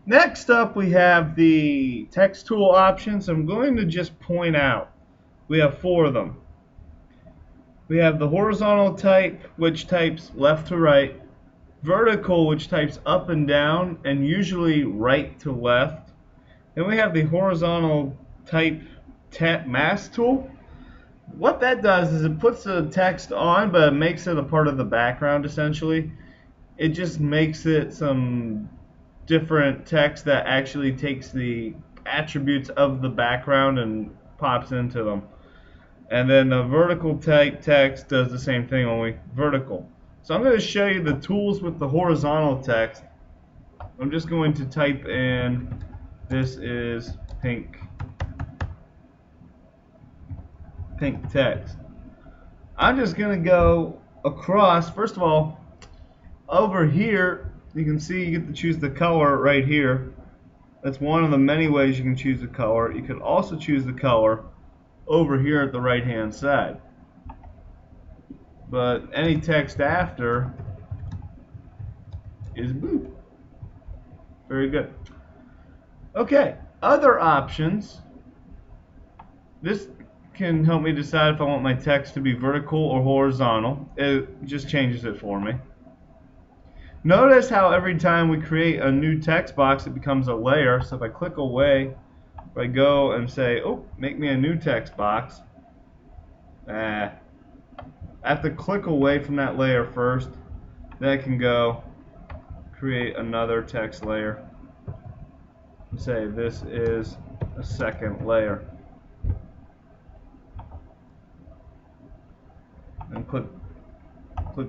Next up, we have the text tool options. I'm going to just point out we have four of them. We have the horizontal type, which types left to right, vertical, which types up and down, and usually right to left. Then we have the horizontal type mask tool. What that does is it puts the text on, but it makes it a part of the background essentially. It just makes it some different text that actually takes the attributes of the background and pops into them. And then the vertical type text does the same thing, only vertical. So I'm going to show you the tools with the horizontal text. I'm just going to type in, this is pink text. I'm just going to go across. First of all, over here, you can see you get to choose the color right here. That's one of the many ways you can choose the color. You could also choose the color over here at the right hand side. But any text after is blue. Very good. Okay, other options. This can help me decide if I want my text to be vertical or horizontal. It just changes it for me. Notice how every time we create a new text box, it becomes a layer. So if I click away, if I go and say, oh, make me a new text box, I have to click away from that layer first. Then I can go create another text layer and say this is a second layer. And click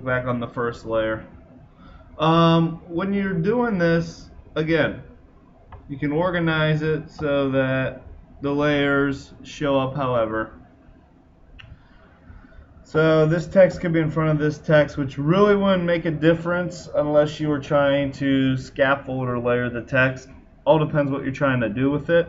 back on the first layer. When you're doing this, again, you can organize it so that the layers show up however. So this text could be in front of this text, which really wouldn't make a difference unless you were trying to scaffold or layer the text. All depends what you're trying to do with it.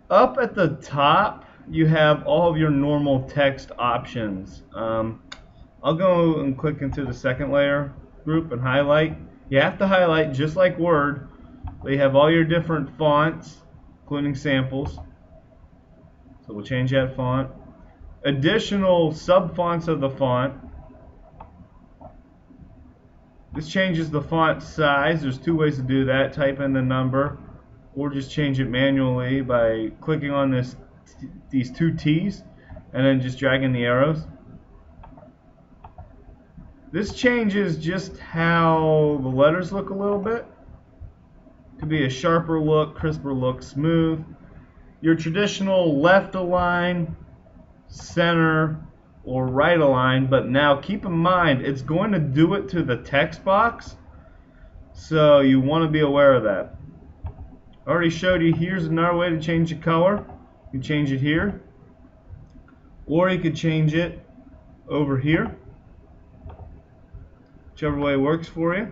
Up at the top, you have all of your normal text options. I'll go and click into the second layer group and highlight. You have to highlight just like Word. But you have all your different fonts, including samples. So we'll change that font. Additional sub-fonts of the font. This changes the font size. There's two ways to do that. Type in the number or just change it manually by clicking on these two T's and then just dragging the arrows. This changes just how the letters look a little bit. Could be a sharper look, crisper look, smooth. Your traditional left align, center, or right align, but now keep in mind it's going to do it to the text box, so you want to be aware of that. I already showed you, here's another way to change the color. You can change it here, or you could change it over here, whichever way works for you.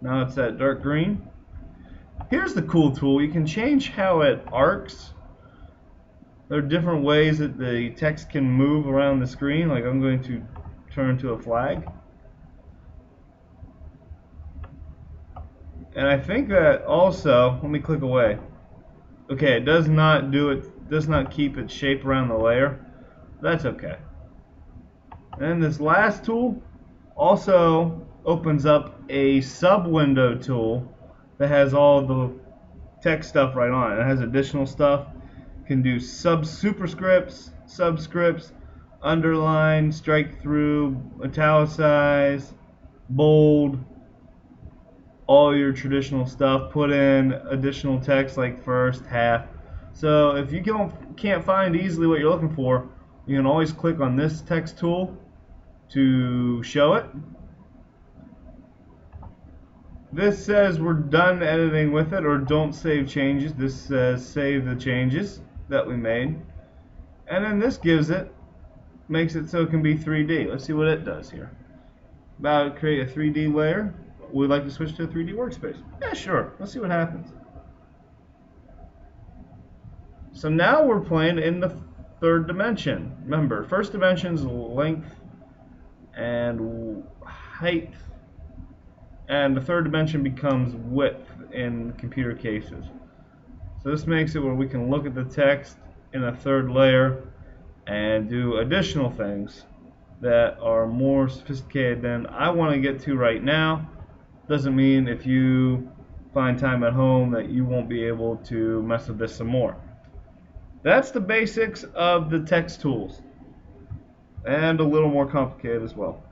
Now it's that dark green. Here's the cool tool. You can change how it arcs. There are different ways that the text can move around the screen. Like I'm going to turn to a flag. And I think that also, let me click away. Okay, it does not do it, does not keep its shape around the layer. That's okay. And this last tool also opens up a sub window tool that has all the text stuff right on it. It has additional stuff. Can do superscripts, subscripts, underline, strike through, italicize, bold, all your traditional stuff. Put in additional text like first, half. So if you can't find easily what you're looking for, you can always click on this text tool to show it. This says we're done editing with it, or don't save changes. This says save the changes that we made. And then this makes it so it can be 3D. Let's see what it does here. About to create a 3D layer. Would like to switch to a 3D workspace? Yeah, sure. Let's see what happens. So now we're playing in the third dimension. Remember, first dimension is length and height. And the third dimension becomes width in computer cases. So this makes it where we can look at the text in a third layer and do additional things that are more sophisticated than I want to get to right now. Doesn't mean if you find time at home that you won't be able to mess with this some more. That's the basics of the text tools, and a little more complicated as well.